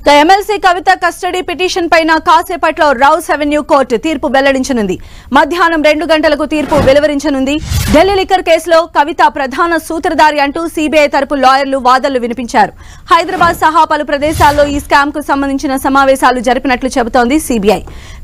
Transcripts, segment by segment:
MLC కవిత custody petition పైన కాసేపట్లో rows avenue court తీర్పు వెల్లడించనుంది. మధ్యాహ్నం 2 గంటలకు తీర్పు వెలువరించనుంది. ఢిల్లీ లిక్కర్ కేసులో కవిత ప్రధాన సూత్రధారి అంటూ సీబీఐ తరపు లాయర్లు వాదనలు వినిపించారు. హైదరాబాద్ సహా పలు ప్రదేశాల్లో ఈ స్కామ్ కు సంబంధించిన సమావేశాలు జరిపినట్లు చెబుతోంది సీబీఐ.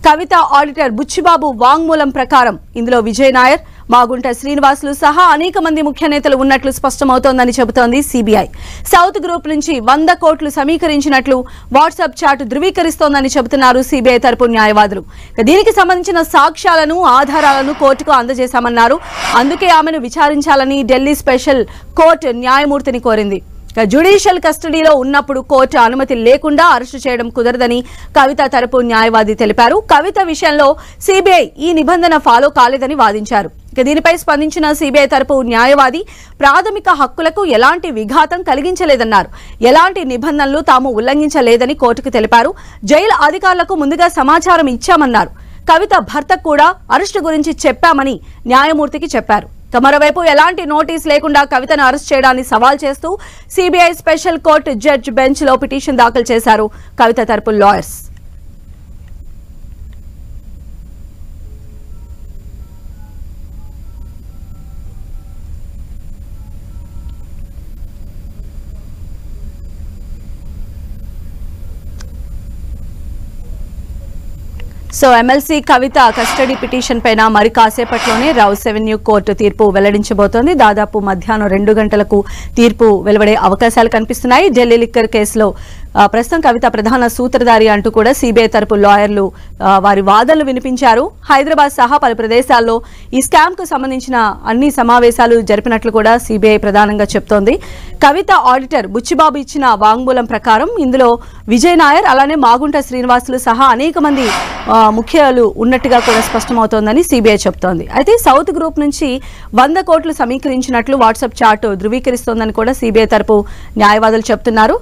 కవిత ఆడిటర్ బుచ్చిబాబు వాంగ్మూలం ప్రకారం ఇందులో విజయ్ నాయర్, మాగుంట శ్రీనివాసులు సహా అనేక మంది ముఖ్య నేతలు ఉన్నట్లు స్పష్టమవుతోందని చెబుతోంది సీబీఐ. సౌత్ గ్రూప్ నుంచి 100 కోట్లు సమీకరించినట్లు వాట్సాప్ చాట్ ధృవీకరిస్తోందని చెబుతున్నారు సీబీఐ తరపు న్యాయవాదులు. దీనికి సంబంధించిన సాక్ష్యాలను, ఆధారాలను కోర్టుకు అందజేశామన్నారు. అందుకే ఆమెను విచారించాలని ఢిల్లీ స్పెషల్ కోర్టు న్యాయమూర్తిని కోరింది. జ్యుడిషియల్ కస్టడీలో ఉన్నప్పుడు కోర్టు అనుమతి లేకుండా అరెస్టు చేయడం కుదరదని కవిత తరపు న్యాయవాది తెలిపారు. కవిత విషయంలో సీబీఐ ఈ నిబంధన ఫాలో కాలేదని వాదించారు. దీనిపై స్పందించిన సీబీఐ తరపు న్యాయవాది ప్రాథమిక హక్కులకు ఎలాంటి విఘాతం కలిగించలేదన్నారు. ఎలాంటి నిబంధనలు తాము ఉల్లంఘించలేదని కోర్టుకు తెలిపారు. జైలు అధికారులకు ముందుగా సమాచారం ఇచ్చామన్నారు. కవిత భర్తకు కూడా అరెస్టు గురించి చెప్పామని న్యాయమూర్తికి చెప్పారు. మరోవైపు ఎలాంటి నోటీస్ లేకుండా కవితను అరెస్ట్ చేయడాన్ని సవాల్ చేస్తూ CBI special court judge bench లో పిటిషన్ దాఖలు చేశారు కవిత తరపు లాయర్స్. ఎమ్మెల్సీ కవిత కస్టడీ పిటిషన్ పైన మరి కాసేపట్లోనే రౌస్ అవెన్యూ కోర్టు తీర్పు వెల్లడించబోతోంది. దాదాపు మధ్యాహ్నం 2 గంటలకు తీర్పు వెలువడే అవకాశాలు కనిపిస్తున్నాయి. ఢిల్లీ లిక్కర్ కేసులో ప్రస్తుతం కవిత ప్రధాన సూత్రధారి అంటూ కూడా సీబీఐ తరపు లాయర్లు వారి వాదనలు వినిపించారు. హైదరాబాద్ సహా పలు ప్రదేశాల్లో ఈ స్కామ్ కు సంబంధించిన అన్ని సమావేశాలు జరిపినట్లు కూడా సీబీఐ ప్రధానంగా చెప్తోంది. కవిత ఆడిటర్ బుచ్చిబాబు ఇచ్చిన వాంగ్మూలం ప్రకారం ఇందులో విజయ్ నాయర్, అలానే మాగుంట శ్రీనివాసులు సహా అనేక మంది ముఖ్యులు ఉన్నట్టుగా కూడా స్పష్టమవుతోందని సీబీఐ చెప్తోంది. అయితే సౌత్ గ్రూప్ నుంచి 100 కోట్లు సమీకరించినట్లు వాట్సాప్ చాట్ ధృవీకరిస్తోందని కూడా సీబీఐ తరపు న్యాయవాదులు చెప్తున్నారు.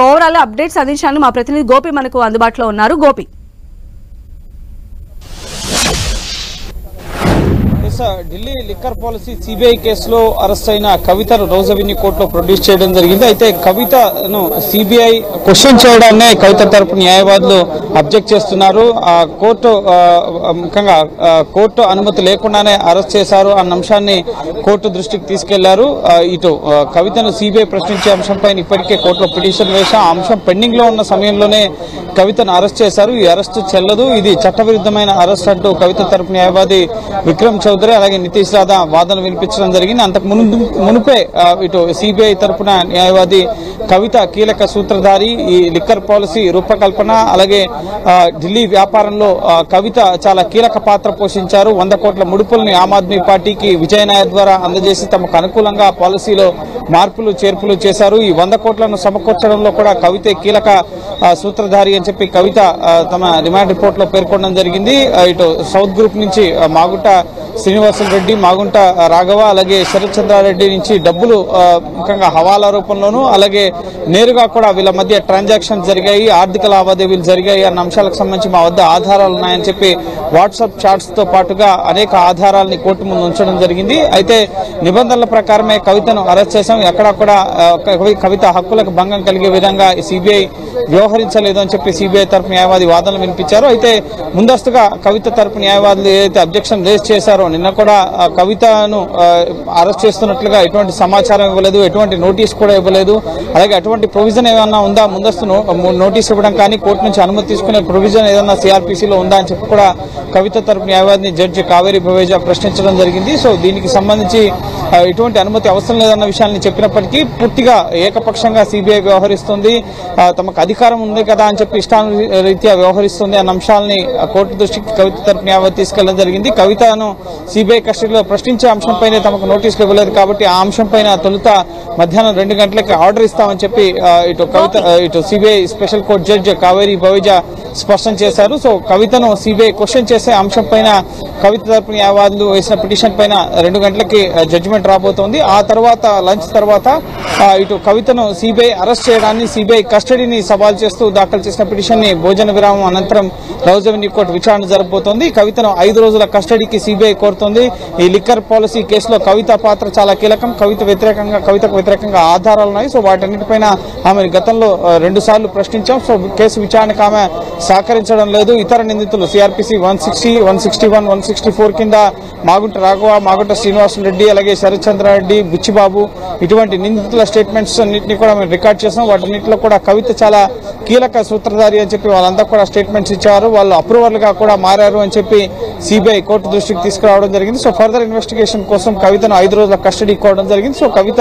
ఓవరాల్ అప్డేట్స్ అందించాలని మా ప్రతినిధి గోపి మనకు అందుబాటులో ఉన్నారు. Gopi, Delhi liquor policy CBI కేసులో అరెస్ట్ అయిన కవితను రౌస్ అవెన్యూ కోర్టులో ప్రొడ్యూస్ చేయడం జరిగింది. అయితే కవితను సిబిఐ క్వశ్చన్ చేయడాన్నే కవిత తరపు న్యాయవాదులు అబ్జెక్ట్ చేస్తున్నారు. కోర్టు ముఖ్యంగా కోర్టు అనుమతి లేకుండానే అరెస్ట్ చేశారు అన్న అంశాన్ని కోర్టు దృష్టికి తీసుకెళ్లారు. ఇటు కవితను సిబిఐ ప్రశ్నించే అంశంపై ఇప్పటికే కోర్టులో పిటిషన్ వేశాం. ఆ అంశం పెండింగ్ లో ఉన్న సమయంలోనే కవితను అరెస్ట్ చేశారు. ఈ అరెస్టు చెల్లదు, ఇది చట్టవిరుద్ధమైన అరెస్ట్ అంటూ కవిత తరపు న్యాయవాది విక్రమ్ చౌదరి అలాగే నితీష్ రాధా వాదనలు వినిపించడం జరిగింది. అంతకు మునుపే ఇటు సిబిఐ తరపున న్యాయవాది కవిత కీలక సూత్రధారి, ఈ లిక్కర్ పాలసీ రూపకల్పన అలాగే ఢిల్లీ వ్యాపారంలో కవిత చాలా కీలక పాత్ర పోషించారు. 100 కోట్ల ముడుపుల్ని ఆమ్ ఆద్మీ పార్టీకి విజయ్ నాయర్ ద్వారా అందజేసి తమకు అనుకూలంగా పాలసీలో మార్పులు చేర్పులు చేశారు. ఈ 100 కోట్లను సమకూర్చడంలో కూడా కవితే కీలక సూత్రధారి అని చెప్పి కవిత తమ రిమాండ్ రిపోర్ట్ లో పేర్కొనడం జరిగింది. ఇటు సౌత్ గ్రూప్ నుంచి మాగుంట శ్రీనివాసులు రెడ్డి, మాగుంట రాఘవ అలాగే శరత్ చంద్రారెడ్డి నుంచి డబ్బులు ముఖ్యంగా హవాలా రూపంలోనూ అలాగే నేరుగా కూడా వీళ్ళ మధ్య ట్రాన్సాక్షన్స్ జరిగాయి, ఆర్థిక లావాదేవీలు జరిగాయి అన్న అంశాలకు సంబంధించి మా వద్ద ఆధారాలు ఉన్నాయని చెప్పి వాట్సాప్ చాట్స్ తో పాటుగా అనేక ఆధారాలని కోర్టు ముందు ఉంచడం జరిగింది. అయితే నిబంధనల ప్రకారమే కవితను అరెస్ట్ చేశాం, ఎక్కడా కూడా కవిత హక్కులకు భంగం కలిగే విధంగా సిబిఐ వ్యవహరించలేదు అని చెప్పి సిబిఐ తరపు న్యాయవాది వాదనలు వినిపించారు. అయితే ముందస్తుగా కవిత తరపు న్యాయవాదులు ఏదైతే అబ్జెక్షన్ రేజ్ చేశారో నిన్న కూడా కవితను అరెస్ట్ చేస్తున్నట్లుగా ఎటువంటి సమాచారం ఇవ్వలేదు, ఎటువంటి నోటీస్ కూడా ఇవ్వలేదు. అలాగే అటువంటి ప్రొవిజన్ ఏదన్నా ఉందా, ముందస్తు నోటీస్ ఇవ్వడం కానీ కోర్టు నుంచి అనుమతి తీసుకునే ప్రొవిజన్ ఏదన్నా సిఆర్పిసిలో ఉందా అని చెప్పి కూడా కవిత తరపు న్యాయవాదిని జడ్జి కావేరి భవేజా ప్రశ్నించడం జరిగింది. దీనికి సంబంధించి ఎటువంటి అనుమతి అవసరం లేదన్న విషయాన్ని చెప్పినప్పటికీ పూర్తిగా ఏకపక్షంగా సిబిఐ వ్యవహరిస్తుంది, తమకు అధికారం ఉంది కదా అని చెప్పి ఇష్టానురీత్యా వ్యవహరిస్తుంది అన్న అంశాలని కోర్టు దృష్టికి కవిత తరపు న్యాయవాది తీసుకెళ్లడం జరిగింది. కవితను సిబిఐ కస్టడీలో ప్రశ్నించే అంశంపైనే తమకు నోటీసులు ఇవ్వలేదు కాబట్టి ఆ అంశంపైన తొలుత మధ్యాహ్నం 2 గంటలకి ఆర్డర్ ఇస్తామని చెప్పి ఇటు CBI special court judge Kaveri Baweja స్పష్టం చేశారు. సో కవితను సిబిఐ క్వశ్చన్ చేసే అంశం పైన కవిత తరపున న్యాయవాదులు వేసిన పిటిషన్ పైన 2 గంటలకి జడ్జిమెంట్ రాబోతోంది. ఆ తర్వాత లంచ్ తర్వాత ఇటు కవితను సిబిఐ అరెస్ట్ చేయడాన్ని, సిబిఐ కస్టడీని సవాల్ చేస్తూ దాఖలు చేసిన పిటిషన్ ని భోజన విరామం అనంతరం రౌజ్ అవెన్యూ కోర్టు విచారణ జరగబోతోంది. కవితను 5 రోజుల కస్టడీకి సిబిఐ కోరుతోంది. ఈ లిక్కర్ పాలసీ కేసులో కవిత పాత్ర చాలా కీలకం. కవితకు వ్యతిరేకంగా ఆధారాలున్నాయి. సో వాటన్నిటిపైన ఆమె గతంలో 2 సార్లు ప్రశ్నించాం. సో కేసు విచారణకు ఆమె సహకరించడం లేదు. ఇతర నిందితులు సిఆర్పిసి 160, 161, 164 కింద మాగుంట రాఘవ, మాగుంట శ్రీనివాసరెడ్డి, అలాగే శరత్ చంద్రారెడ్డి, బుచ్చిబాబు ఇటువంటి నిందితుల స్టేట్మెంట్స్ అన్నింటినీ కూడా మేము రికార్డ్ చేసాం. వాటన్నింటిలో కూడా కవిత చాలా కీలక సూత్రధారి అని చెప్పి వాళ్ళంతా కూడా స్టేట్మెంట్స్ ఇచ్చారు. వాళ్ళు అప్రూవర్లుగా కూడా మారారు అని చెప్పి సిబిఐ కోర్టు దృష్టికి తీసుకురావడం జరిగింది. సో ఫర్దర్ ఇన్వెస్టిగేషన్ కోసం కవితను 5 రోజుల కస్టడీ కోవడం జరిగింది. సో కవిత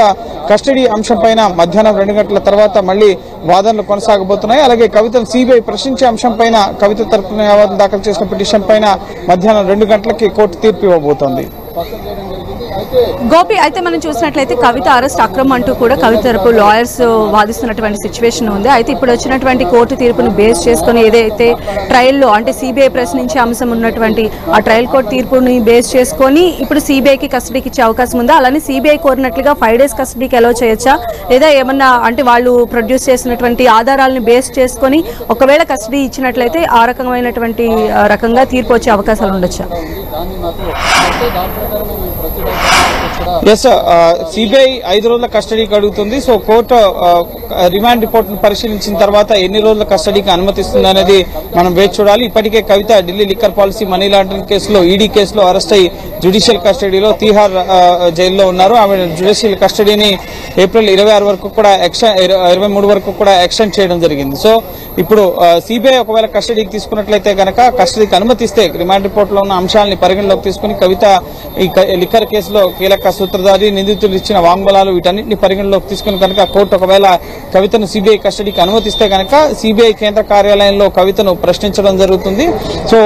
కస్టడీ అంశం పైన మధ్యాహ్నం 2 గంటల తర్వాత మళ్లీ వాదనలు కొనసాగబోతున్నాయి. అలాగే కవితను సిబిఐ ప్రశ్నించే అంశం పైన కవిత తరపున న్యాయవాదులు దాఖలు చేసిన పిటిషన్ పైన మధ్యాహ్నం 2 గంటలకి కోర్టు తీర్పు ఇవ్వబోతోంది. గోపి, అయితే మనం చూసినట్లయితే కవిత అరెస్ట్ అక్రమం అంటూ కూడా కవిత తరపు లాయర్స్ వాదిస్తున్నటువంటి సిచ్యువేషన్ ఉంది. అయితే ఇప్పుడు వచ్చినటువంటి కోర్టు తీర్పును బేస్ చేసుకుని ఏదైతే ట్రయల్లో అంటే సిబిఐ ప్రశ్నించే అంశం ఉన్నటువంటి ఆ ట్రయల్ కోర్టు తీర్పుని బేస్ చేసుకొని ఇప్పుడు సిబిఐకి కస్టడీకి ఇచ్చే అవకాశం ఉందా? అలానే సిబిఐ కోరినట్లుగా 5 days కస్టడీకి అలో చేయొచ్చా? లేదా ఏమన్నా అంటే వాళ్ళు ప్రొడ్యూస్ చేసినటువంటి ఆధారాలను బేస్ చేసుకొని ఒకవేళ కస్టడీ ఇచ్చినట్లయితే ఆ రకంగా తీర్పు వచ్చే అవకాశాలు ఉండొచ్చా? ఎస్, సిబిఐ 5 రోజుల కస్టడీకి అడుగుతుంది. సో కోర్టు రిమాండ్ రిపోర్ట్ ను పరిశీలించిన తర్వాత ఎన్ని రోజుల కస్టడీకి అనుమతిస్తుంది అనేది మనం వేచి చూడాలి. ఇప్పటికే Kavitha Delhi liquor policy money laundering కేసులో ఈడీ కేసులో అరెస్ట్ అయ్యి జ్యుడిషియల్ కస్టడీలో తీహార్ జైల్లో ఉన్నారు. ఆమె జ్యుడిషియల్ కస్టడీని ఏప్రిల్ 23 వరకు కూడా ఎక్స్టెండ్ చేయడం జరిగింది. సో ఇప్పుడు సిబిఐ ఒకవేళ కస్టడీకి తీసుకున్నట్లయితే గనక కస్టడీకి అనుమతిస్తే రిమాండ్ రిపోర్ట్ లో ఉన్న అంశాలని పరిగణలోకి తీసుకుని కవిత ఈ లిక్కర్ కేసులో కీలక సూత్రధారి, నిందితులు ఇచ్చిన వాంగ్మూలాలు వీటన్నింటిని పరిగణలోకి తీసుకుని కనుక కోర్టు ఒకవేళ కవితను సిబిఐ కస్టడీకి అనుమతిస్తే కనుక సిబిఐ కేంద్ర కార్యాలయంలో కవితను ప్రశ్నించడం జరుగుతుంది. సో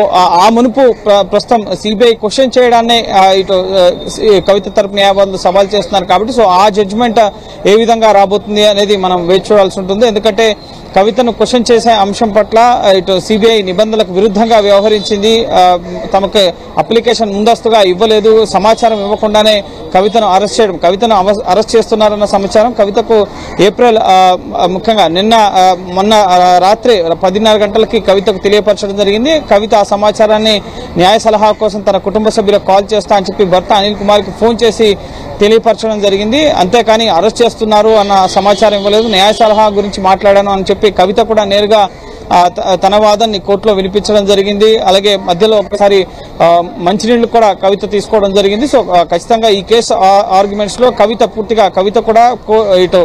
ఆ మునుపు ప్రస్తుతం సిబిఐ క్వశ్చన్ చేయడాన్ని ఇటు కవిత తరపు న్యాయవాదులు సవాల్ చేస్తున్నారు కాబట్టి సో ఆ జడ్జిమెంట్ ఏ విధంగా రాబోతుంది అనేది మనం వేచి చూడాల్సి ఉంటుంది. ఎందుకంటే కవితను క్వశ్చన్ చేసే అంశం పట్ల ఇటు సిబిఐ నిబంధనలకు విరుద్ధంగా వ్యవహరించింది. తమకు అప్లికేషన్ ముందస్తుగా ఇవ్వలేదు, సమాచారం ఇవ్వకుండానే కవితను అరెస్ట్ చేస్తున్నారన్న సమాచారం కవితకు ఏప్రిల్ ముఖ్యంగా మొన్న రాత్రి 10:30 గంటలకి కవితకు తెలియపరచడం జరిగింది. కవిత ఆ సమాచారాన్ని న్యాయ సలహా కోసం తన కుటుంబ సభ్యులకు కాల్ చేస్తా అని చెప్పి భర్త అనిల్ కుమార్ కి ఫోన్ చేసి తెలియపరచడం జరిగింది. అంతేకాని అరెస్ట్ చేస్తున్నారు అన్న సమాచారం ఇవ్వలేదు. న్యాయ సలహా గురించి మాట్లాడాను అని చెప్పి కవిత కూడా నేరుగా తన వాదనని కోర్టులో వినిపించడం జరిగింది. అలాగే మధ్యలో ఒకసారి మంచినీళ్లు కూడా కవిత తీసుకోవడం జరిగింది. సో ఖచ్చితంగా ఈ కేసు ఆర్గ్యుమెంట్స్ లో కవిత కూడా ఇటు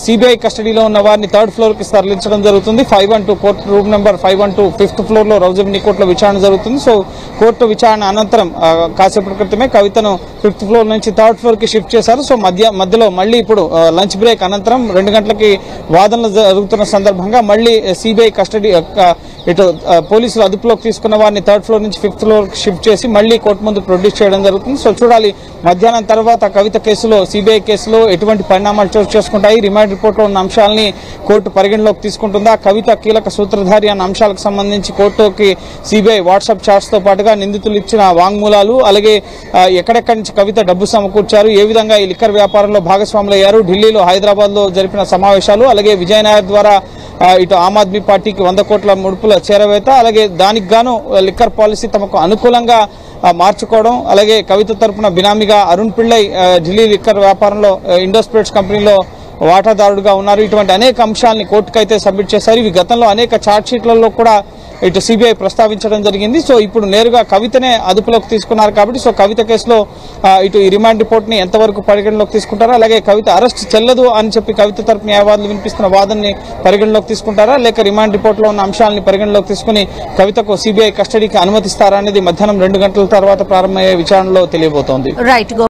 సిబిఐ కస్టడీలో ఉన్న వారిని 3rd floor కి తరలించడం జరుగుతుంది. 512 court room number 512 5th floor లో రౌజ్ అవెన్యూ కోర్టులో విచారణ జరుగుతుంది. సో కోర్టు విచారణ అనంతరం కాసేపటి క్రితమే కవితను 5th floor నుంచి 3rd floor కి షిఫ్ట్ చేశారు. సో మధ్యలో మళ్ళీ ఇప్పుడు లంచ్ బ్రేక్ అనంతరం 2 గంటలకి వాదనలు జరుగుతున్న సందర్భంగా మళ్ళీ సిబిఐ కస్టడీ ఇటు పోలీసులు అదుపులోకి తీసుకున్న వారిని 3rd floor నుంచి 5th floor కి షిఫ్ట్ చేసి మళ్ళీ కోర్టు ముందు ప్రొడ్యూస్ చేయడం జరుగుతుంది. సో చూడాలి మధ్యాహ్నం తర్వాత కవిత కేసులో సిబిఐ కేసులో ఎటువంటి పరిణామాలు చోటు చేసుకుంటాయి. రిమాండ్ రిపోర్ట్ లో ఉన్న అంశాలని కోర్టు పరిగణలోకి తీసుకుంటుందా, కవిత కీలక సూత్రధారి అన్న అంశాలకు సంబంధించి కోర్టుకి సిబిఐ వాట్సాప్ చాట్స్ తో పాటుగా నిందితులు ఇచ్చిన వాంగ్మూలాలు, అలాగే ఎక్కడెక్కడి నుంచి కవిత డబ్బు సమకూర్చారు, ఏ విధంగా ఈ లిక్కర్ వ్యాపారంలో భాగస్వాములయ్యారు, ఢిల్లీలో హైదరాబాద్ లో జరిపిన సమావేశాలు, అలాగే విజయనాయర్ ద్వారా ఇటు ఆమ్ ఆద్మీ పార్టీకి 100 కోట్ల ముడుపుల చేరవేత, అలాగే దానికి గాను లిక్కర్ పాలసీ తమకు అనుకూలంగా మార్చుకోవడం, అలాగే కవిత తరపున బినామీగా అరుణ్ పిళ్ళై ఢిల్లీ లిక్కర్ వ్యాపారంలో ఇండోస్పిరిట్స్ కంపెనీలో వాటాదారుడుగా ఉన్నారు. ఇటువంటి అనేక అంశాలని కోర్టుకైతే సబ్మిట్ చేశారు. ఇవి గతంలో అనేక ఛార్జ్ షీట్లలో కూడా ఇటు సిబిఐ ప్రస్తావించడం జరిగింది. సో ఇప్పుడు నేరుగా కవితనే అదుపులోకి తీసుకున్నారు కాబట్టి సో కవిత కేసులో ఇటు ఈ రిమాండ్ రిపోర్ట్ ని ఎంతవరకు పరిగణలోకి తీసుకుంటారా, అలాగే కవిత అరెస్ట్ చెల్లదు అని చెప్పి కవిత తరపు న్యాయవాదులు వినిపిస్తున్న వాదనని పరిగణలోకి తీసుకుంటారా, లేక రిమాండ్ రిపోర్ట్ లో ఉన్న అంశాలను పరిగణలోకి తీసుకుని కవితకు సిబిఐ కస్టడీకి అనుమతిస్తారా అనేది మధ్యాహ్నం 2 గంటల తర్వాత ప్రారంభమయ్యే విచారణలో తెలియబోతోంది. రైట్.